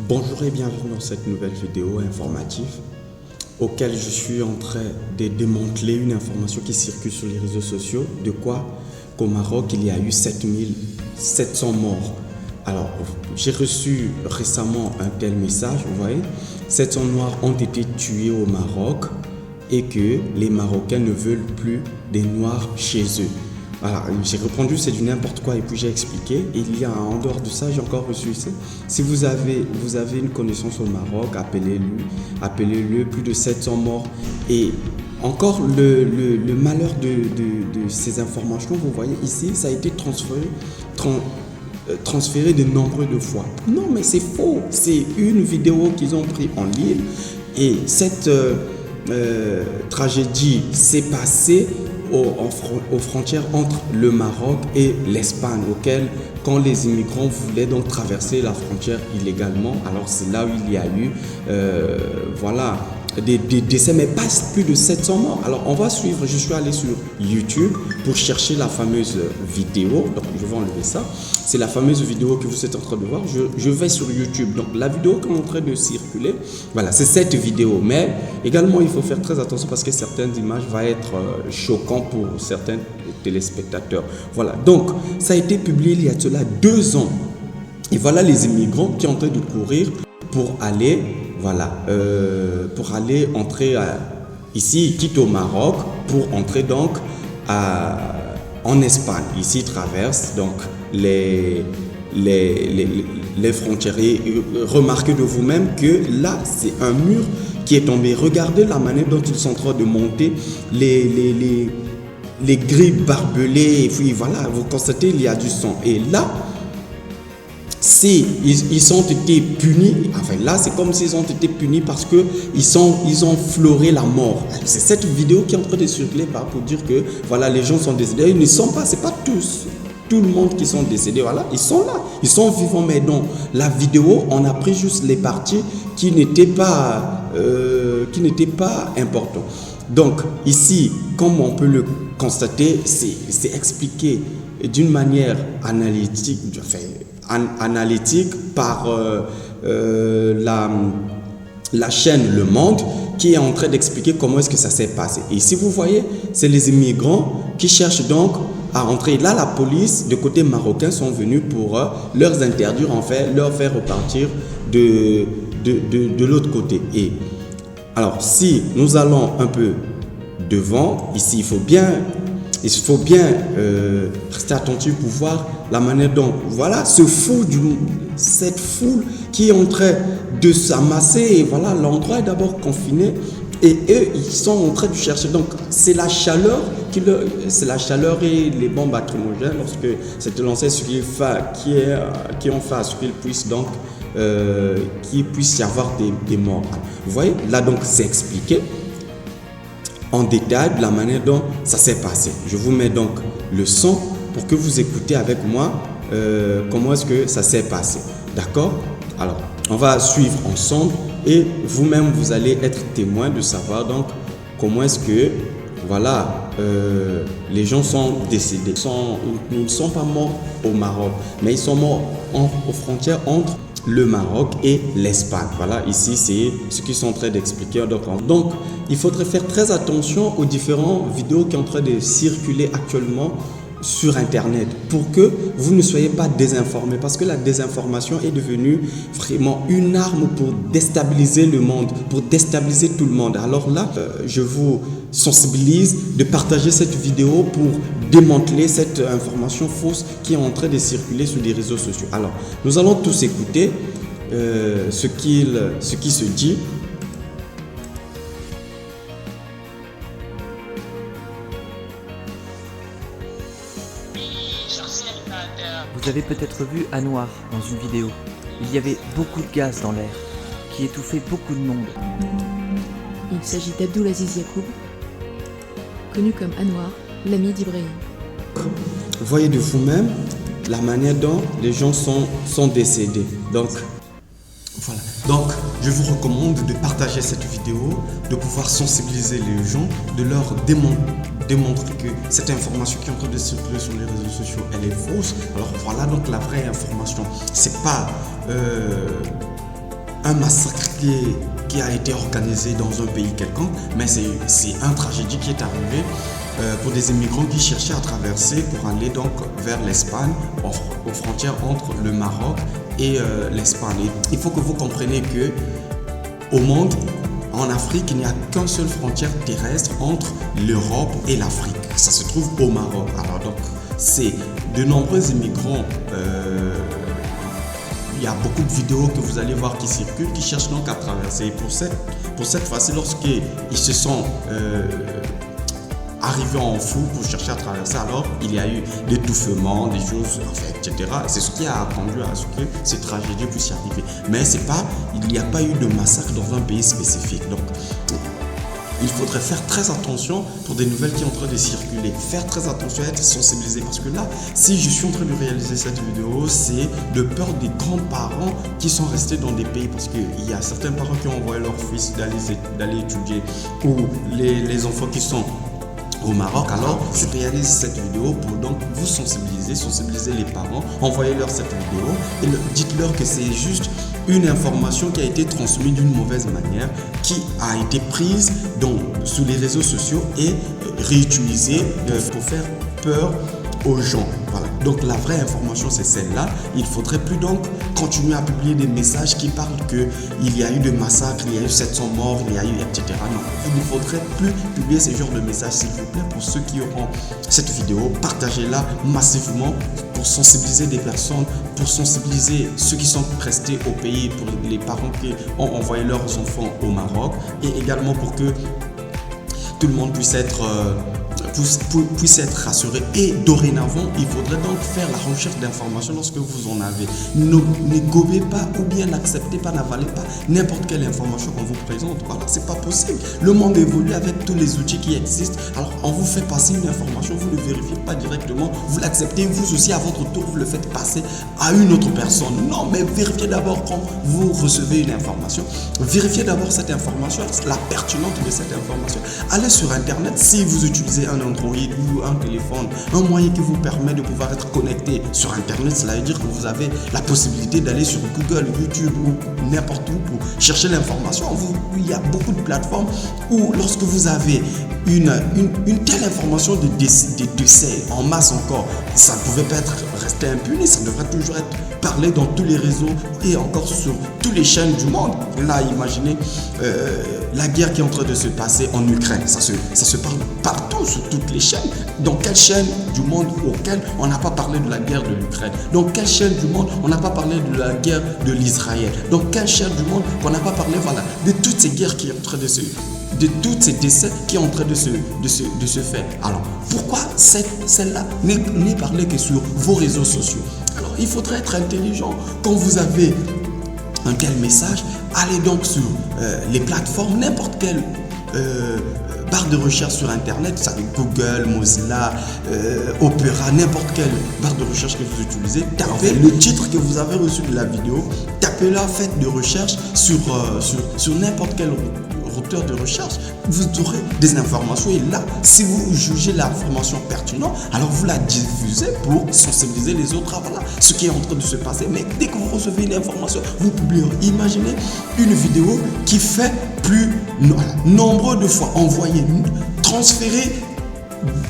Bonjour et bienvenue dans cette nouvelle vidéo informative auquel je suis en train de démanteler une information qui circule sur les réseaux sociaux de quoi qu'au Maroc il y a eu 7700 morts. Alors j'ai reçu récemment un tel message, vous voyez, 700 Noirs ont été tués au Maroc et que les Marocains ne veulent plus des Noirs chez eux. Voilà, j'ai répondu c'est du n'importe quoi et puis j'ai expliqué. Et il y a en dehors de ça, j'ai encore reçu ici. Si vous avez une connaissance au Maroc, appelez-le, plus de 700 morts. Et encore le malheur de ces informations, vous voyez ici, ça a été transféré de nombreuses fois. Non mais c'est faux, c'est une vidéo qu'ils ont pris en ligne et cette tragédie s'est passée aux frontières entre le Maroc et l'Espagne, quand les immigrants voulaient donc traverser la frontière illégalement, alors c'est là où il y a eu des décès, mais pas plus de 700 morts. Alors on va suivre, je suis allé sur YouTube pour chercher la fameuse vidéo, donc je vais enlever ça, c'est la fameuse vidéo que vous êtes en train de voir, je vais sur YouTube, donc la vidéo qui est en train de circuler, voilà, c'est cette vidéo, mais également il faut faire très attention parce que certaines images vont être choquantes pour certains téléspectateurs. Voilà, donc ça a été publié il y a cela 2 ans, et voilà les immigrants qui sont en train de courir pour aller entrer ici, ils quittent au Maroc pour entrer donc en Espagne. Ici, ils traversent donc les frontières. Et remarquez de vous-même que là, c'est un mur qui est tombé. Regardez la manière dont ils sont en train de monter les grilles barbelées. Et puis voilà, vous constatez, il y a du sang. Et là, ils ont été punis, enfin là c'est comme s'ils ont été punis parce que ils ont fleuré la mort. C'est cette vidéo qui est en train de circuler pour dire que voilà, les gens sont décédés. Ils ne sont pas, c'est pas tout le monde qui sont décédés, voilà, ils sont là, ils sont vivants, mais dans la vidéo on a pris juste les parties qui n'étaient pas importantes. Donc ici, comme on peut le constater, c'est expliqué d'une manière analytique, par la chaîne Le Monde qui est en train d'expliquer comment est-ce que ça s'est passé. Et si vous voyez, c'est les immigrants qui cherchent donc à entrer. Là, la police de côté marocain sont venus pour leur interdire, en fait, leur faire repartir de l'autre côté. Et alors, si nous allons un peu devant, ici, il faut bien rester attentif pour voir la manière dont, voilà, cette foule qui est en train de s'amasser. Et voilà, l'endroit est d'abord confiné et eux, ils sont en train de chercher. Donc, c'est la chaleur et les bombes lacrymogènes lorsque c'est lancé ce qui ont fait à ce qu'il puisse donc, qu'il puisse y avoir des morts. Vous voyez, là donc, c'est expliqué en détail de la manière dont ça s'est passé. Je vous mets donc le son pour que vous écoutez avec moi comment est-ce que ça s'est passé. D'accord? Alors, on va suivre ensemble et vous-même, vous allez être témoin de savoir donc comment est-ce que, voilà, les gens sont décédés. Ils ne sont pas morts au Maroc, mais ils sont morts aux frontières entre le Maroc et l'Espagne. Voilà, ici c'est ce qu'ils sont en train d'expliquer. Donc, il faudrait faire très attention aux différentes vidéos qui sont en train de circuler actuellement sur Internet pour que vous ne soyez pas désinformés, parce que la désinformation est devenue vraiment une arme pour déstabiliser le monde, pour déstabiliser tout le monde. Alors là, je vous sensibilise de partager cette vidéo pour démanteler cette information fausse qui est en train de circuler sur les réseaux sociaux. Alors, nous allons tous écouter ce qui se dit. Vous avez peut-être vu Anouar dans une vidéo. Il y avait beaucoup de gaz dans l'air, qui étouffait beaucoup de monde. Il s'agit d'Abdulaziz Yacoub, connu comme Anouar, l'ami d'Ibrahim. Vous voyez de vous-même la manière dont les gens sont décédés. Donc, voilà. Donc, je vous recommande de partager cette vidéo, de pouvoir sensibiliser les gens, de leur démontrer que cette information qui est en train de circuler sur les réseaux sociaux, elle est fausse. Alors voilà donc la vraie information. C'est pas un massacre qui a été organisé dans un pays quelconque, mais c'est une tragédie qui est arrivée pour des immigrants qui cherchaient à traverser pour aller donc vers l'Espagne, aux frontières entre le Maroc et l'Espagne. Il faut que vous compreniez que au monde, en Afrique, il n'y a qu'une seule frontière terrestre entre l'Europe et l'Afrique. Ça se trouve au Maroc. Alors donc, c'est de nombreux immigrants. Il y a beaucoup de vidéos que vous allez voir qui circulent, qui cherchent donc à traverser. Pour cette fois-ci, lorsqu'ils se sont arrivés en fou pour chercher à traverser, alors il y a eu l'étouffement, des choses, etc. C'est ce qui a conduit à ce que cette tragédie puisse y arriver. Mais il n'y a pas eu de massacre dans un pays spécifique. Donc, il faudrait faire très attention pour des nouvelles qui sont en train de circuler. Faire très attention, être sensibilisé. Parce que là, si je suis en train de réaliser cette vidéo, c'est de peur des grands-parents qui sont restés dans des pays. Parce qu'il y a certains parents qui ont envoyé leurs fils d'aller étudier. Ou les enfants qui sont au Maroc. Alors, je réalise cette vidéo pour donc vous sensibiliser les parents, envoyez-leur cette vidéo et dites-leur que c'est juste une information qui a été transmise d'une mauvaise manière, qui a été prise sur les réseaux sociaux et réutilisée pour faire peur aux gens. Voilà. Donc la vraie information c'est celle-là. Il ne faudrait plus donc continuer à publier des messages qui parlent qu'il y a eu des massacres, il y a eu 700 morts, il y a eu etc. Non, il ne faudrait plus publier ce genre de messages, s'il vous plaît. Pour ceux qui auront cette vidéo, partagez-la massivement pour sensibiliser des personnes, pour sensibiliser ceux qui sont restés au pays, pour les parents qui ont envoyé leurs enfants au Maroc, et également pour que tout le monde puisse être rassuré. Et dorénavant, il faudrait donc faire la recherche d'informations lorsque vous en avez. Ne gobez pas ou bien n'acceptez pas, n'avalez pas n'importe quelle information qu'on vous présente. Voilà, c'est pas possible. Le monde évolue avec tous les outils qui existent. Alors, on vous fait passer une information, vous ne vérifiez pas directement, vous l'acceptez, vous aussi à votre tour, vous le faites passer à une autre personne. Non, mais vérifiez d'abord quand vous recevez une information. Vérifiez d'abord cette information, la pertinence de cette information. Allez sur Internet si vous utilisez un Android ou un téléphone, un moyen qui vous permet de pouvoir être connecté sur Internet. Cela veut dire que vous avez la possibilité d'aller sur Google, YouTube ou n'importe où pour chercher l'information. Il y a beaucoup de plateformes où lorsque vous avez une telle information de décès en masse encore, ça ne pouvait pas être resté impuni, ça devrait toujours être parlé dans tous les réseaux et encore sur toutes les chaînes du monde. Là, imaginez la guerre qui est en train de se passer en Ukraine. Ça se parle partout sur toutes les chaînes. Dans quelle chaîne du monde auquel on n'a pas parlé de la guerre de l'Ukraine? Dans quelle chaîne du monde on n'a pas parlé de la guerre de l'Israël? Dans quelle chaîne du monde on n'a pas parlé de toutes ces guerres qui sont en train de de tous ces décès qui sont en train de se faire? Alors, pourquoi celle-là n'est parlée que sur vos réseaux sociaux? Alors, il faudrait être intelligent. Quand vous avez un tel message, allez donc sur les plateformes, n'importe quelle barre de recherche sur Internet, ça, Google, Mozilla, Opera, n'importe quelle barre de recherche que vous utilisez, tapez le titre que vous avez reçu de la vidéo, tapez-la, faites de recherche sur n'importe quel moteur de recherche, vous aurez des informations et là, si vous jugez l'information pertinente, alors vous la diffusez pour sensibiliser les autres à ce qui est en train de se passer. Mais dès que vous recevez une information, vous publiez. Imaginez une vidéo qui fait nombre de fois envoyée, transférée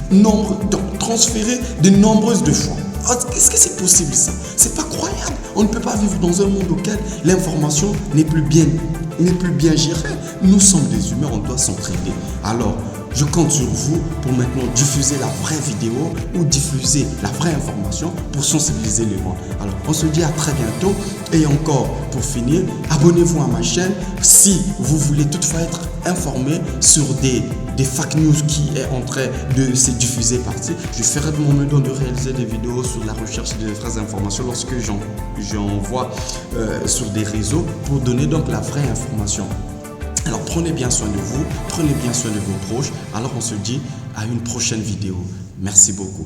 de nombreuses de fois. Est-ce que c'est possible ça? C'est pas croyable. On ne peut pas vivre dans un monde auquel l'information n'est plus bien gérée. Nous sommes des humains, on doit s'entraider. Alors, je compte sur vous pour maintenant diffuser la vraie vidéo ou diffuser la vraie information pour sensibiliser les gens. Alors, on se dit à très bientôt. Et encore, pour finir, abonnez-vous à ma chaîne si vous voulez toutefois être informé sur des fake news qui est en train de se diffuser par-ci. Je ferai de mon mieux de réaliser des vidéos sur la recherche des vraies informations lorsque j'envoie sur des réseaux pour donner donc la vraie information. Alors prenez bien soin de vous, prenez bien soin de vos proches. Alors on se dit à une prochaine vidéo. Merci beaucoup.